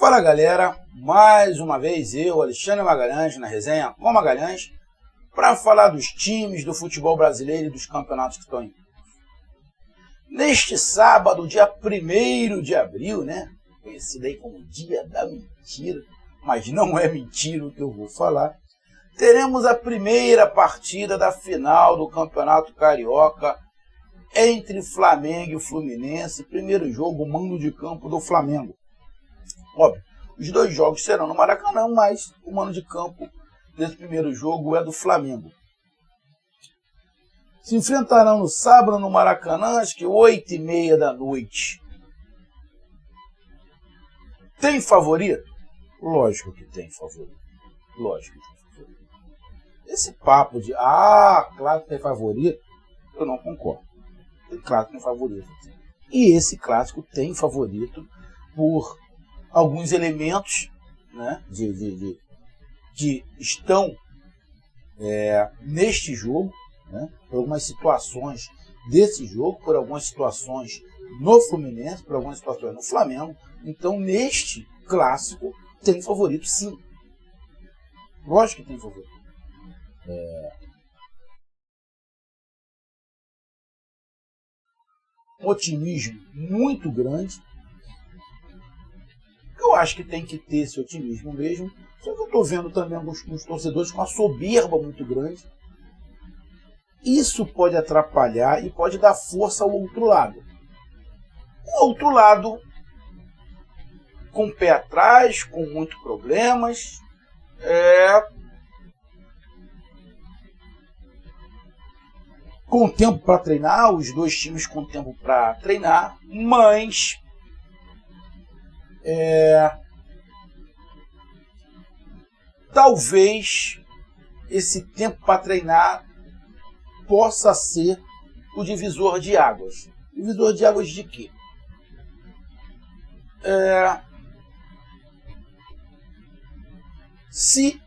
Fala galera, mais uma vez eu, Alexandre Magalhães, na resenha com Magalhães, para falar dos times do futebol brasileiro e dos campeonatos que estão em curso. Neste sábado, dia 1º de abril, conhecido aí como Dia da Mentira, mas não é mentira o que eu vou falar, teremos a primeira partida da final do Campeonato Carioca entre Flamengo e Fluminense, primeiro jogo, mando de campo do Flamengo. Óbvio, os dois jogos serão no Maracanã, mas o mando de campo desse primeiro jogo é do Flamengo. Se enfrentarão no sábado no Maracanã, acho que 8h30 da noite. Tem favorito? Lógico que tem favorito. Lógico que tem favorito. Esse papo de, claro que tem favorito, eu não concordo. Claro que tem favorito. E esse clássico tem favorito por alguns elementos, que estão neste jogo, por algumas situações desse jogo, por algumas situações no Fluminense, por algumas situações no Flamengo. Então, neste clássico, tem favorito sim. Lógico que tem favorito. Um otimismo muito grande. Eu acho que tem que ter esse otimismo mesmo. Só que eu estou vendo também alguns torcedores com uma soberba muito grande. Isso pode atrapalhar e pode dar força ao outro lado. O outro lado, com o pé atrás, com muitos problemas, com tempo para treinar, os dois times com tempo para treinar, mas talvez esse tempo para treinar possa ser o divisor de águas. Divisor de águas de quê? Se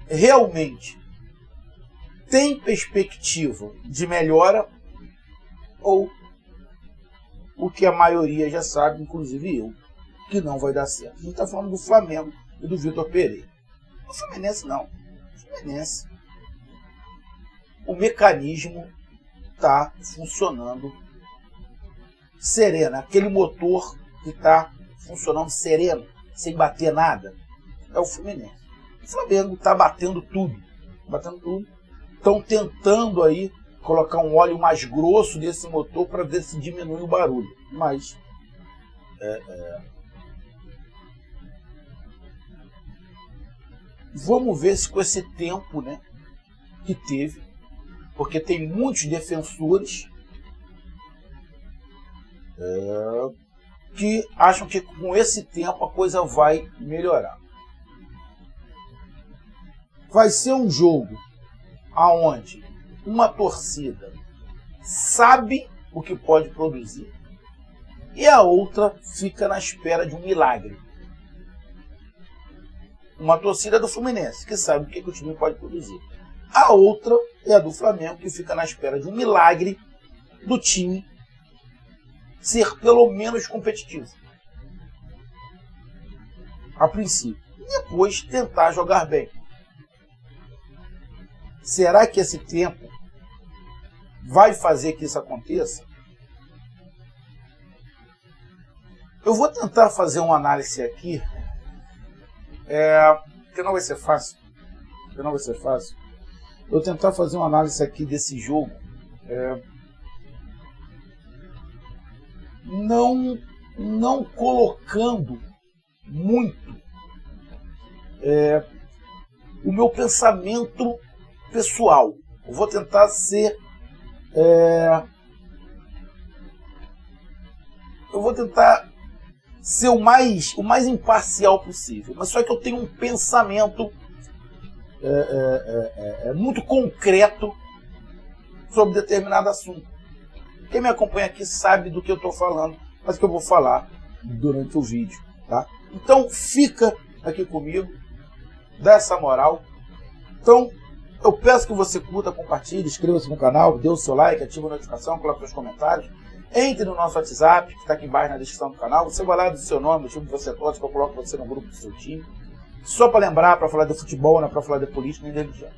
realmente tem perspectiva de melhora ou o que a maioria já sabe, inclusive eu, que não vai dar certo. A gente está falando do Flamengo e do Vitor Pereira. O Fluminense não. O Fluminense, o mecanismo está funcionando sereno. Aquele motor que está funcionando sereno, sem bater nada, é o Fluminense. O Flamengo está batendo tudo. Estão tentando aí colocar um óleo mais grosso desse motor para ver se diminui o barulho. Mas vamos ver se com esse tempo que teve, porque tem muitos defensores que acham que com esse tempo a coisa vai melhorar. Vai ser um jogo aonde uma torcida sabe o que pode produzir e a outra fica na espera de um milagre. Uma torcida do Fluminense que sabe o que o time pode produzir. A outra é a do Flamengo, que fica na espera de um milagre do time ser pelo menos competitivo. A princípio. E depois tentar jogar bem. Será que esse tempo vai fazer que isso aconteça? Eu vou tentar fazer uma análise aqui, que não vai ser fácil. Eu vou tentar fazer uma análise aqui desse jogo, não colocando muito o meu pensamento pessoal. Eu vou tentar ser o mais imparcial possível, mas só que eu tenho um pensamento muito concreto sobre determinado assunto. Quem me acompanha aqui sabe do que eu estou falando, mas que eu vou falar durante o vídeo, tá? Então fica aqui comigo, dá essa moral. Então eu peço que você curta, compartilhe, inscreva-se no canal, dê o seu like, ative a notificação, coloque seus comentários. Entre no nosso WhatsApp, que está aqui embaixo na descrição do canal. Você vai lá do seu nome, do time que você torce, que eu coloco você no grupo do seu time. Só para lembrar, para falar de futebol, não é para falar de política nem de religião.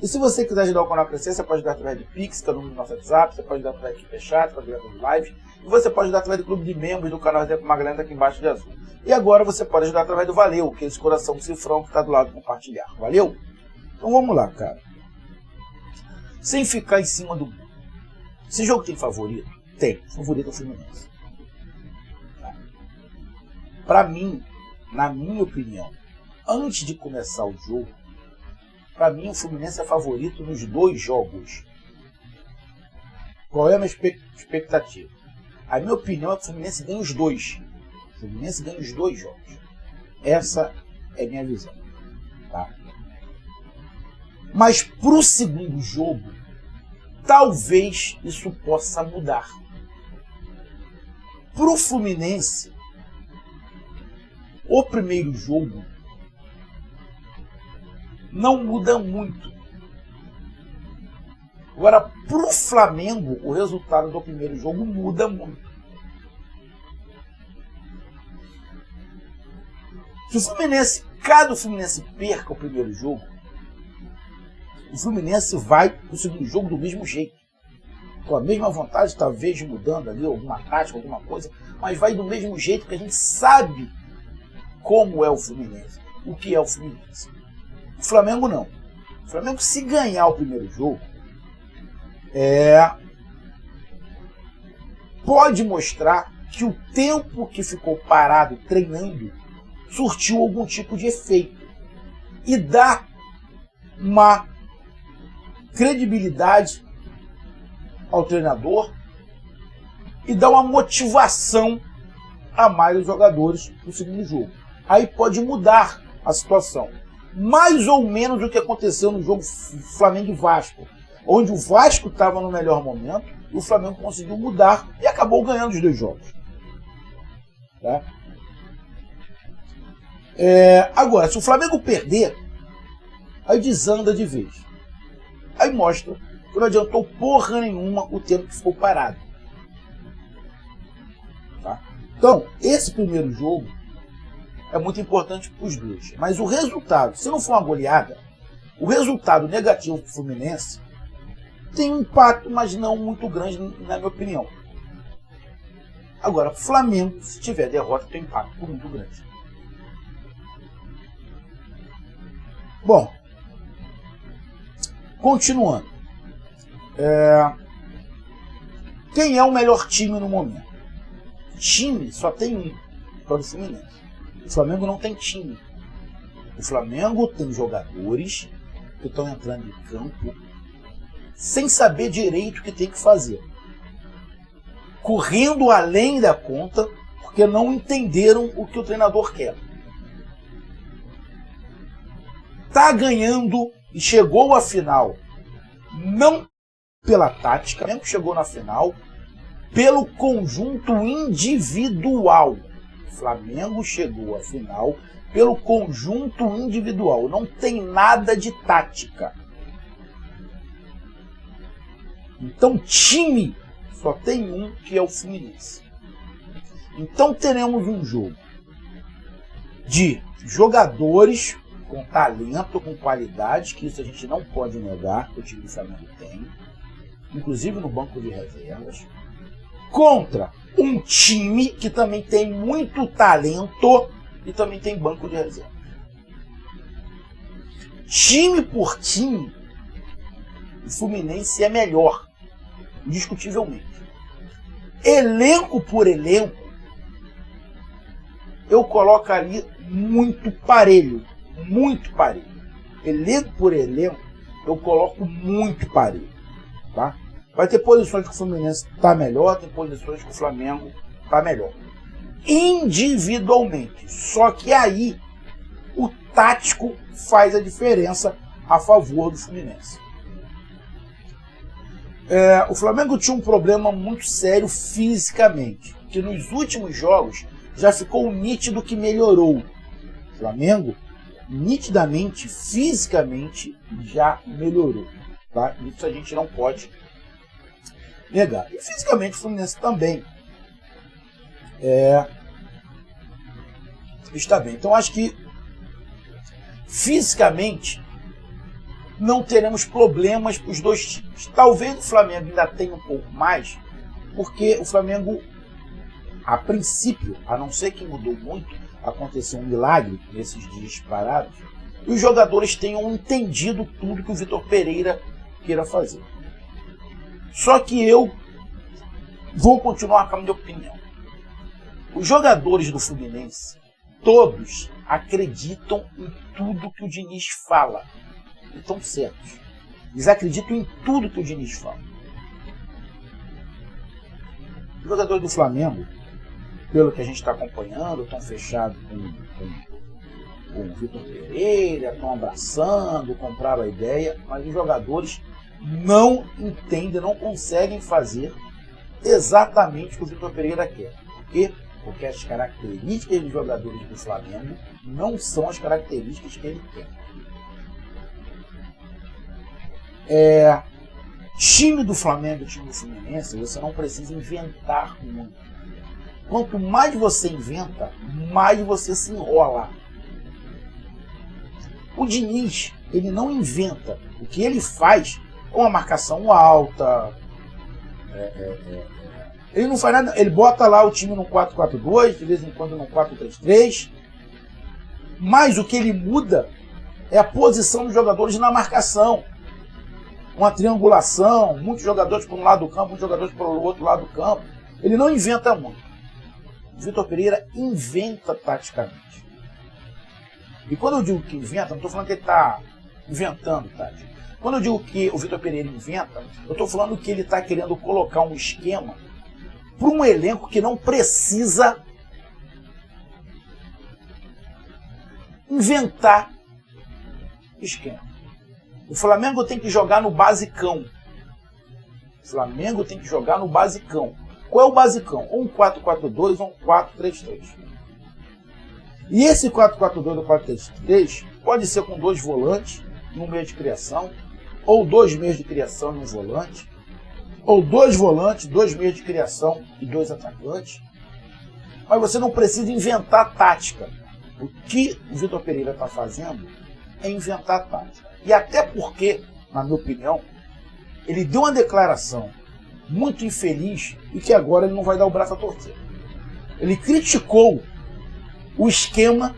E se você quiser ajudar o canal a crescer, você pode ajudar através do Pix, que é o número do nosso WhatsApp, você pode ajudar através do Superchat, pode ajudar através do Live, e você pode ajudar através do clube de membros do canal Resenha com Magalhães, aqui embaixo de azul. E agora você pode ajudar através do Valeu, que é esse coração cifrão que está do lado do compartilhar. Valeu? Então vamos lá, cara. Sem ficar em cima do... Esse jogo tem favorito? Tem. Favorito é o Fluminense. Para mim, na minha opinião, antes de começar o jogo, para mim o Fluminense é favorito nos 2 jogos. Qual é a minha expectativa? A minha opinião é que o Fluminense ganha os 2. O Fluminense ganha os 2 jogos. Essa é a minha visão. Tá? Mas para o segundo jogo, talvez isso possa mudar. Para o Fluminense, o primeiro jogo não muda muito. Agora, para o Flamengo, o resultado do primeiro jogo muda muito. Se o Fluminense, caso o Fluminense perca o primeiro jogo, o Fluminense vai para o segundo jogo do mesmo jeito. Com a mesma vontade, talvez mudando ali alguma tática, alguma coisa, mas vai do mesmo jeito, que a gente sabe como é o Fluminense, o que é o Fluminense. O Flamengo não. O Flamengo, se ganhar o primeiro jogo, pode mostrar que o tempo que ficou parado treinando surtiu algum tipo de efeito e dá uma credibilidade ao treinador e dá uma motivação a mais os jogadores no segundo jogo. Aí pode mudar a situação. Mais ou menos o que aconteceu no jogo Flamengo e Vasco, onde o Vasco estava no melhor momento e o Flamengo conseguiu mudar e acabou ganhando os 2 jogos. Tá? Agora, se o Flamengo perder, aí desanda de vez. Aí mostra que não adiantou porra nenhuma o tempo que ficou parado. Tá? Então, esse primeiro jogo é muito importante para os 2. Mas o resultado, se não for uma goleada, o resultado negativo para o Fluminense tem um impacto, mas não muito grande, na minha opinião. Agora, o Flamengo, se tiver derrota, tem um impacto muito grande. Bom, continuando. Quem é o melhor time no momento? Time só tem um, que é o Fluminense. O Flamengo não tem time. O Flamengo tem jogadores que estão entrando em campo sem saber direito o que tem que fazer. Correndo além da conta, porque não entenderam o que o treinador quer. Está ganhando e chegou à final, não pela tática, mesmo que chegou na final, pelo conjunto individual. O Flamengo chegou à final pelo conjunto individual, não tem nada de tática. Então, time só tem um, que é o Fluminense. Então, teremos um jogo de jogadores com talento, com qualidade, que isso a gente não pode negar, que o time do Flamengo tem, inclusive no banco de reservas, contra um time que também tem muito talento e também tem banco de reservas. Time por time, o Fluminense é melhor, indiscutivelmente. Elenco por elenco, eu coloco ali muito parelho. Muito parelho. Elenco por elenco, eu coloco muito parelho. Tá? Vai ter posições que o Fluminense está melhor, tem posições que o Flamengo está melhor. Individualmente. Só que aí o tático faz a diferença a favor do Fluminense. O Flamengo tinha um problema muito sério fisicamente, que nos últimos jogos já ficou nítido que melhorou. O Flamengo, nitidamente, fisicamente, já melhorou. Tá? Isso a gente não pode negar. E fisicamente o Fluminense também está bem. Então acho que fisicamente não teremos problemas para os dois times. Talvez o Flamengo ainda tenha um pouco mais, porque o Flamengo, a princípio, a não ser que mudou muito, aconteceu um milagre nesses dias parados, e os jogadores tenham entendido tudo que o Vitor Pereira queira fazer. Só que eu vou continuar com a minha opinião. Os jogadores do Fluminense, todos acreditam em tudo que o Diniz fala. E estão certos. Eles acreditam em tudo que o Diniz fala. Os jogadores do Flamengo, pelo que a gente está acompanhando, estão fechados com o Vitor Pereira, estão abraçando, compraram a ideia, mas os jogadores não entendem, não conseguem fazer exatamente o que o Vitor Pereira quer. Por quê? Porque as características dos jogadores do Flamengo não são as características que ele quer. Time do Flamengo e time do Fluminense, você não precisa inventar muito. Quanto mais você inventa, mais você se enrola. O Diniz, ele não inventa. O que ele faz com a marcação alta, ele não faz nada, ele bota lá o time no 4-4-2, de vez em quando no 4-3-3, mas o que ele muda é a posição dos jogadores na marcação. Uma triangulação, muitos jogadores por um lado do campo, muitos jogadores pelo outro lado do campo. Ele não inventa muito. O Vitor Pereira inventa taticamente. E quando eu digo que inventa, não estou falando que ele está inventando tática. Quando eu digo que o Vitor Pereira inventa, eu estou falando que ele está querendo colocar um esquema para um elenco que não precisa inventar esquema. O Flamengo tem que jogar no basicão. O Flamengo tem que jogar no basicão. Qual é o basicão? Ou um 4-4-2 ou um 4-3-3. E esse 4-4-2 ou 4-3-3 pode ser com 2 volantes e um meio de criação, ou 2 meios de criação e um volante, ou 2 volantes, 2 meios de criação e 2 atacantes. Mas você não precisa inventar tática. O que o Vitor Pereira está fazendo é inventar tática. E até porque, na minha opinião, ele deu uma declaração muito infeliz e que agora ele não vai dar o braço a torcer. Ele criticou o esquema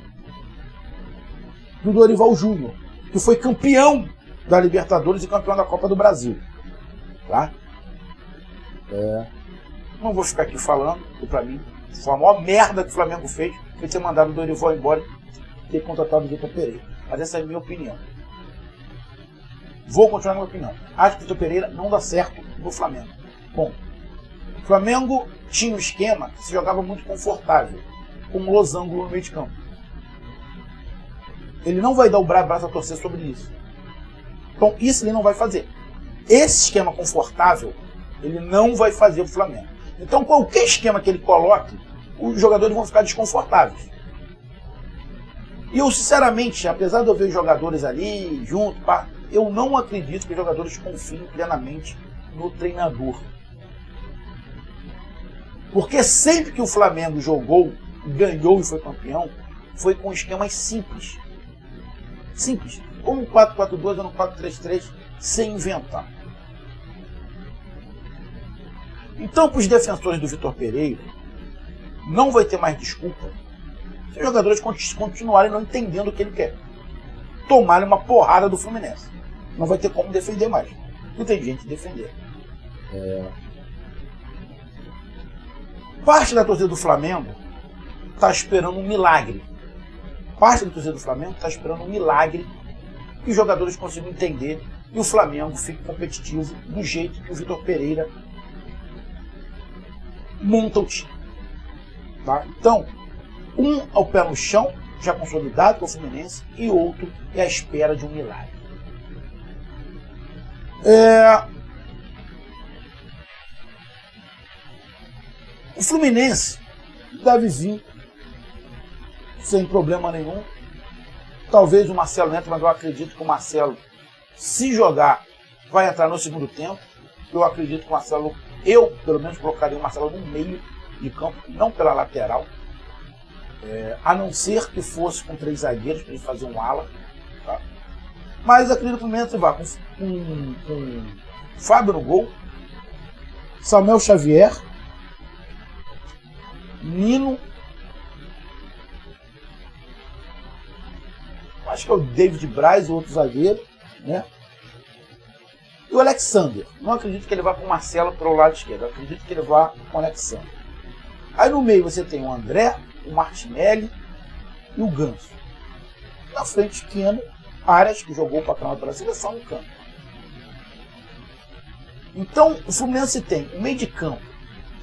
do Dorival Júnior, que foi campeão da Libertadores e campeão da Copa do Brasil. Tá? Não vou ficar aqui falando, porque para mim foi a maior merda que o Flamengo fez, foi ter mandado o Dorival embora e ter contratado o Vitor Pereira. Mas essa é a minha opinião. Vou continuar na minha opinião. Acho que o Vitor Pereira não dá certo no Flamengo. Bom, o Flamengo tinha um esquema que se jogava muito confortável, com um losango no meio de campo. Ele não vai dar o braço a torcer sobre isso. Então, isso ele não vai fazer. Esse esquema confortável, ele não vai fazer para o Flamengo. Então, qualquer esquema que ele coloque, os jogadores vão ficar desconfortáveis. E eu, sinceramente, apesar de eu ver os jogadores ali, junto, eu não acredito que os jogadores confiem plenamente no treinador. Porque sempre que o Flamengo jogou, ganhou e foi campeão, foi com esquemas simples. Simples. Como um 4-4-2 ou um 4-3-3, sem inventar. Então, para os defensores do Vitor Pereira, não vai ter mais desculpa se os jogadores continuarem não entendendo o que ele quer. Tomarem uma porrada do Fluminense. Não vai ter como defender mais. Não tem gente defender. Parte da torcida do Flamengo está esperando um milagre. Parte da torcida do Flamengo está esperando um milagre que os jogadores consigam entender e o Flamengo fique competitivo do jeito que o Vitor Pereira monta o time. Tá? Então, um é o pé no chão, já consolidado com o Fluminense, e outro é a espera de um milagre. O Fluminense deve vir sem problema nenhum. Talvez o Marcelo entre, mas eu acredito que o Marcelo, se jogar, vai entrar no segundo tempo. Eu acredito que o Marcelo Eu, pelo menos, colocaria o Marcelo no meio de campo, não pela lateral, a não ser que fosse com 3 zagueiros para ele fazer um ala. Tá? Mas acredito que o Fluminense vai com Fábio no gol, Samuel Xavier, Nino, acho que é o David Braz, o outro zagueiro, né? E o Alexander. Não acredito que ele vá com o Marcelo para o lado esquerdo, eu acredito que ele vá com o Alexander. Aí no meio você tem o André, o Martinelli e o Ganso. Na frente, Keno, Arias, que jogou o patamar pela seleção no campo. Então, o Fluminense tem um meio de campo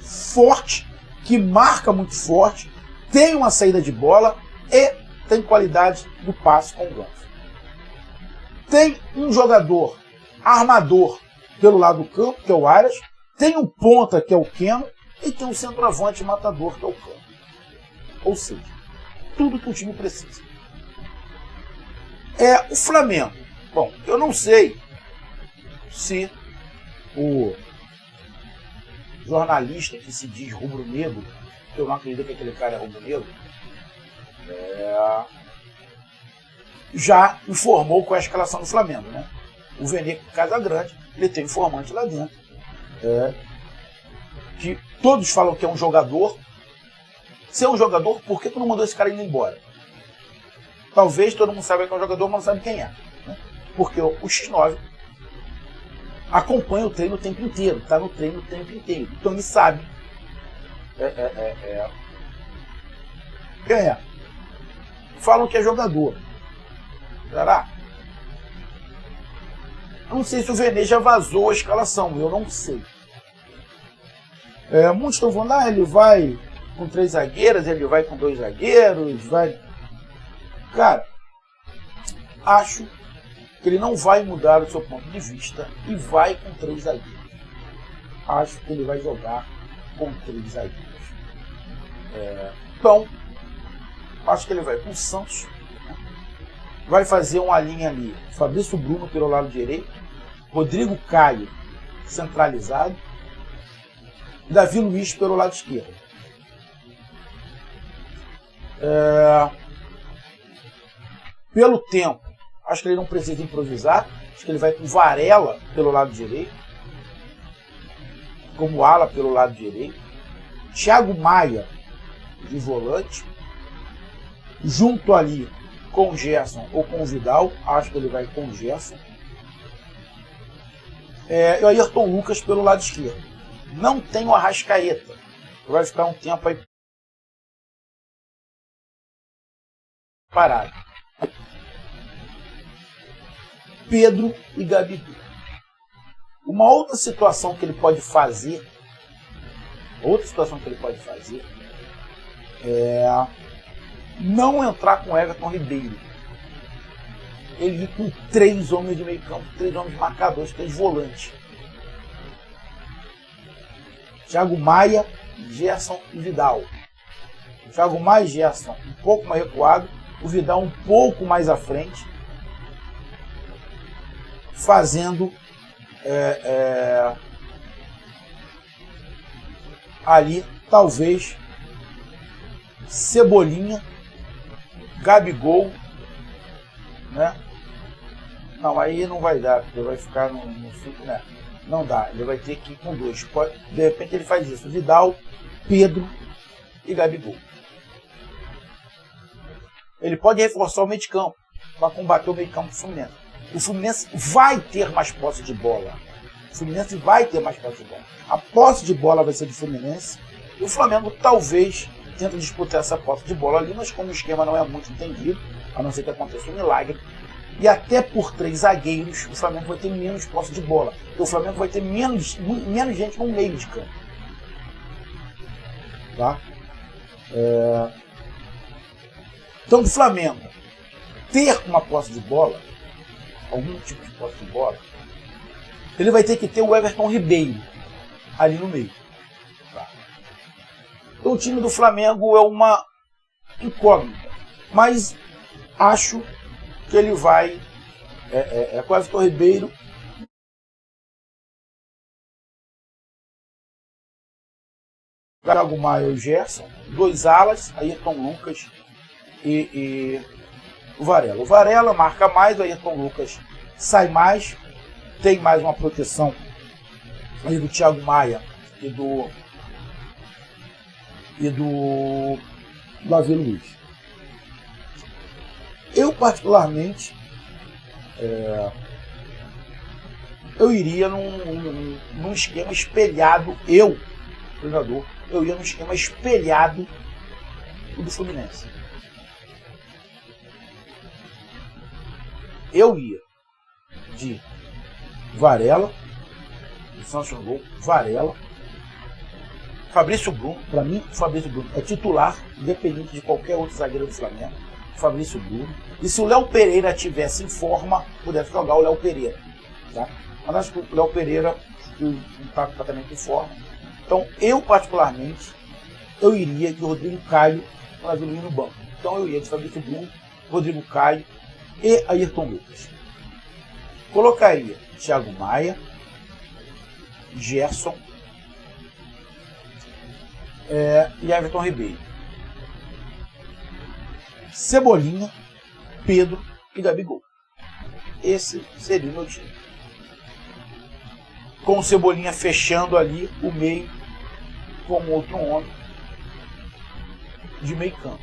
forte, que marca muito forte, tem uma saída de bola e tem qualidade do passe com o Ganso. Tem um jogador armador pelo lado do campo, que é o Arias, tem um ponta, que é o Keno, e tem um centroavante matador, que é o Cano. Ou seja, tudo que o time precisa. O Flamengo. Bom, eu não sei se o jornalista que se diz rubro-negro, que eu não acredito que aquele cara é rubro-negro, já informou qual é a escalação do Flamengo, né? O Veneco Casagrande, ele tem informante lá dentro, que todos falam que é um jogador. Se é um jogador, por que tu não mandou esse cara indo embora? Talvez todo mundo saiba que é um jogador, mas não sabe quem é, né? Porque o X9 acompanha o treino o tempo inteiro, está no treino o tempo inteiro. Então ele sabe quem é. Falam que é jogador. Será? Eu não sei se o Vene já vazou a escalação, eu não sei. Muitos estão falando, ele vai com 3 zagueiros, ele vai com 2 zagueiros, vai... Cara, acho que ele não vai mudar o seu ponto de vista e vai com 3 zagueiros. Acho que ele vai jogar com 3 zagueiros. Então, acho que ele vai com o Santos, vai fazer uma linha ali, Fabrício Bruno pelo lado direito, Rodrigo Caio centralizado, Davi Luiz pelo lado esquerdo. Pelo tempo, acho que ele não precisa improvisar, acho que ele vai com Varela pelo lado direito, como ala pelo lado direito, Thiago Maia de volante, junto ali com o Gerson ou com o Vidal, acho que ele vai com o Gerson, e o Ayrton Lucas pelo lado esquerdo. Não tem o Arrascaeta, vai ficar um tempo aí parado. Pedro e Gabigol. Uma outra situação que ele pode fazer, é não entrar com Everton Ribeiro. Ele ir com 3 homens de meio campo, 3 homens marcadores, 3 volantes. Thiago Maia, Gerson e Vidal. O Thiago Maia e Gerson um pouco mais recuado, o Vidal um pouco mais à frente, fazendo ali talvez Cebolinha, Gabigol, né? Não, aí não vai dar, porque vai ficar no 5, né? Não dá, ele vai ter que ir com 2. De repente ele faz isso, Vidal, Pedro e Gabigol. Ele pode reforçar o meio de campo para combater o meio de campo do Fluminense. O Fluminense vai ter mais posse de bola. A posse de bola vai ser do Fluminense. E o Flamengo talvez tente disputar essa posse de bola ali, mas como o esquema não é muito entendido, a não ser que aconteça um milagre, e até por 3 zagueiros, o Flamengo vai ter menos posse de bola. Porque o Flamengo vai ter menos gente no meio de campo. Tá? Então, o Flamengo ter uma posse de bola, algum tipo de posse de bola, ele vai ter que ter o Everton Ribeiro ali no meio. Tá? Então, o time do Flamengo é uma incógnita, mas acho que ele vai com o Everton Ribeiro Thiago Maia e o Gerson, 2 alas, Ayrton Lucas e o Varela. O Varela marca mais, o Ayrton Lucas sai mais, tem mais uma proteção aí do Thiago Maia e do Davi Luiz. Eu, particularmente, eu iria num esquema espelhado, treinador, eu ia num esquema espelhado do Fluminense. Eu ia de Varela, o Santos jogou Varela, Fabrício Bruno. Para mim, o Fabrício Bruno é titular, independente de qualquer outro zagueiro do Flamengo. Fabrício Bruno. E se o Léo Pereira tivesse em forma, pudesse jogar o Léo Pereira. Tá? Mas acho que o Léo Pereira não está completamente em forma. Então, eu particularmente, eu iria de Rodrigo Caio para vir no banco. Então, eu ia de Fabrício Bruno, Rodrigo Caio e Ayrton Lucas. Colocaria Thiago Maia, Gerson e Everton Ribeiro. Cebolinha, Pedro e Gabigol. Esse seria o meu time. Com o Cebolinha fechando ali o meio como outro homem de meio campo.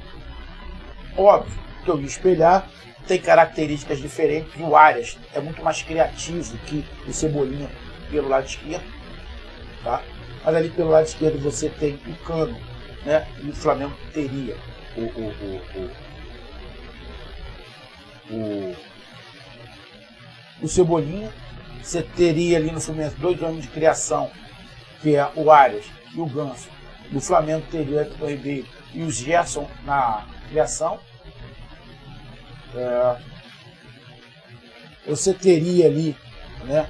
Óbvio que eu ia espelhar, tem características diferentes. O Arias é muito mais criativo que o Cebolinha pelo lado esquerdo. Tá? Mas ali pelo lado esquerdo você tem o Cano, né? E o Flamengo teria o Cebolinha. Você teria ali no Fluminense 2 homens de criação, que é o Arias e o Ganso. No Flamengo teria o Everton Ribeiro e o Gerson na criação. Você teria ali, né,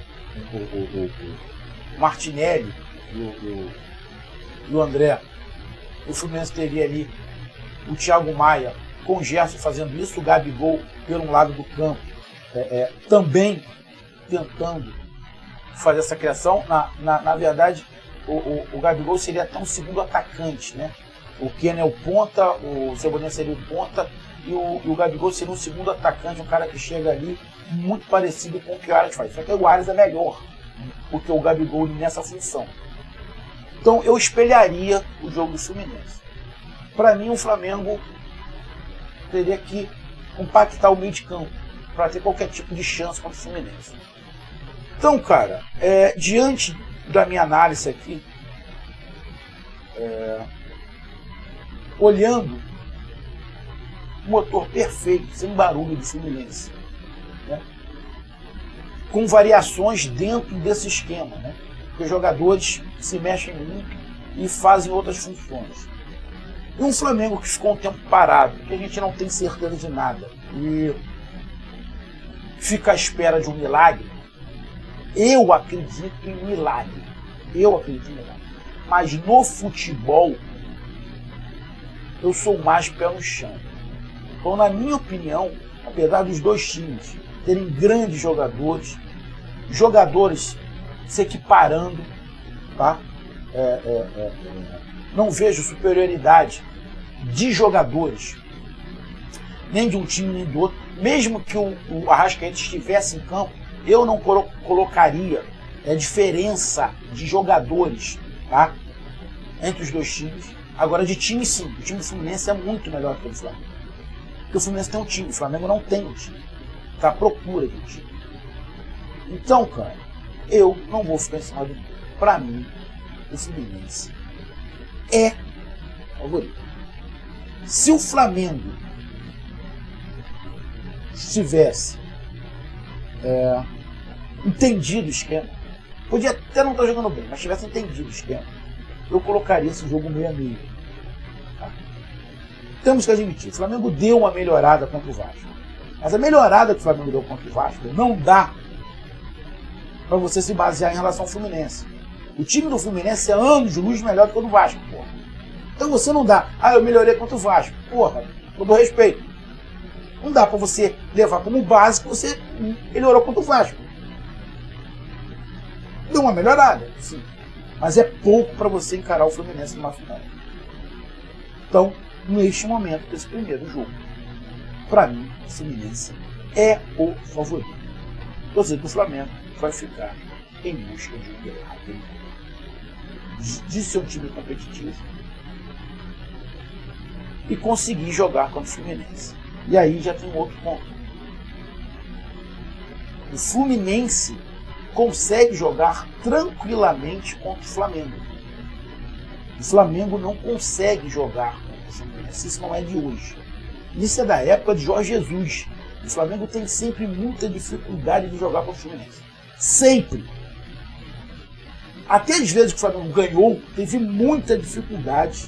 o Martinelli e o André. O Fluminense teria ali o Thiago Maia com o Gerson fazendo isso, o Gabigol pelo lado do campo também tentando fazer essa criação. Na verdade, o Gabigol seria até um segundo atacante, né? O Keno é o ponta, o Cebolinha seria o ponta e o Gabigol seria um segundo atacante, um cara que chega ali muito parecido com o que o Arias faz. Só que o Arias é melhor do que o Gabigol nessa função. Então eu espelharia o jogo do Fluminense. Para mim, o Flamengo teria que compactar o meio de campo para ter qualquer tipo de chance contra o Fluminense. Então, cara, diante da minha análise aqui, olhando o motor perfeito, sem barulho do Fluminense, né? Com variações dentro desse esquema, né? Porque os jogadores se mexem muito e fazem outras funções. E um Flamengo que ficou um tempo parado, que a gente não tem certeza de nada, e fica à espera de um milagre. Eu acredito em milagre. Mas no futebol, eu sou mais pé no chão. Então, na minha opinião, apesar dos dois times terem grandes jogadores se equiparando, tá? Não vejo superioridade de jogadores, nem de um time nem do outro. Mesmo que o Arrascaeta estivesse em campo, eu não colocaria diferença de jogadores, tá? Entre os dois times. Agora, de time, sim. O time do Fluminense é muito melhor que o do Flamengo. Porque o Fluminense tem um time, o Flamengo não tem um time. Está à procura de um time. Então, cara, eu não vou ficar em cima do... Para mim, o Fluminense é favorito. Se o Flamengo estivesse entendido o esquema, podia até não estar jogando bem, mas tivesse entendido o esquema, eu colocaria esse jogo meio a meio. Tá? Temos que admitir, o Flamengo deu uma melhorada contra o Vasco, mas a melhorada que o Flamengo deu contra o Vasco não dá para você se basear em relação ao Fluminense. O time do Fluminense é anos de luz melhor do que o do Vasco, porra. Então você não dá, eu melhorei contra o Vasco, porra, com todo respeito. Não dá para você levar como base que você melhorou contra o Vasco. Deu uma melhorada, sim. mas é pouco para você encarar o Fluminense numa final. Então, neste momento desse primeiro jogo, para mim, o Fluminense é o favorito. Ou seja, o Flamengo vai ficar em busca de um derrame, de ser um time competitivo e conseguir jogar contra o Fluminense. E aí já tem um outro ponto. O Fluminense consegue jogar tranquilamente contra o Flamengo. O Flamengo não consegue jogar contra o Fluminense. Isso não é de hoje. Isso é da época de Jorge Jesus. O Flamengo tem sempre muita dificuldade de jogar contra o Fluminense. Sempre. Até as vezes que o Flamengo ganhou, teve muita dificuldade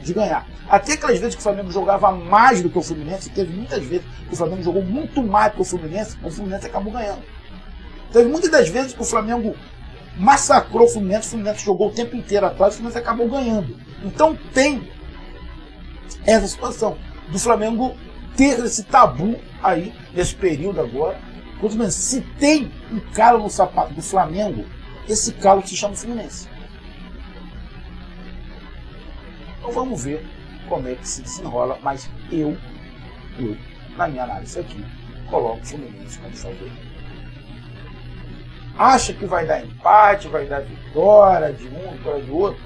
de ganhar. Até aquelas vezes que o Flamengo jogava mais do que o Fluminense, teve muitas vezes que o Flamengo jogou muito mais do que o Fluminense acabou ganhando. Teve muitas das vezes que o Flamengo massacrou o Fluminense jogou o tempo inteiro atrás, o Fluminense acabou ganhando. Então tem essa situação do Flamengo ter esse tabu aí, nesse período agora. Se tem um calo no sapato do Flamengo, esse calo se chama Fluminense. Então vamos ver como é que se desenrola, mas eu, na minha análise aqui, coloco o Fluminense como favorito. Acha que vai dar empate, vai dar vitória de um, vitória do outro?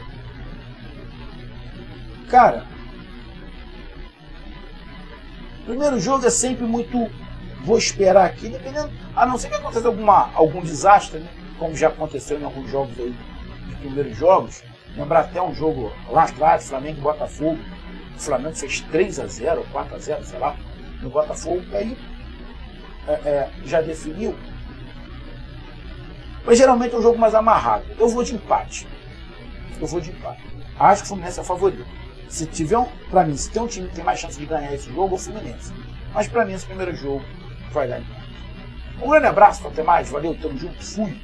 Cara, o primeiro jogo é sempre muito... Vou esperar aqui, dependendo... A não ser que aconteça algum desastre, né? Como já aconteceu em alguns jogos aí, de primeiros jogos. Lembrar até um jogo lá atrás, Flamengo e Botafogo. O Flamengo fez 3-0, 4-0, sei lá, no Botafogo. Aí já definiu. Mas geralmente é um jogo mais amarrado. Eu vou de empate. Acho que o Fluminense é favorito. Se tiver pra mim, se tem um time que tem mais chance de ganhar esse jogo, é o Fluminense. Mas pra mim, esse primeiro jogo vai dar empate. Um grande abraço, até mais. Valeu, tamo junto, fui.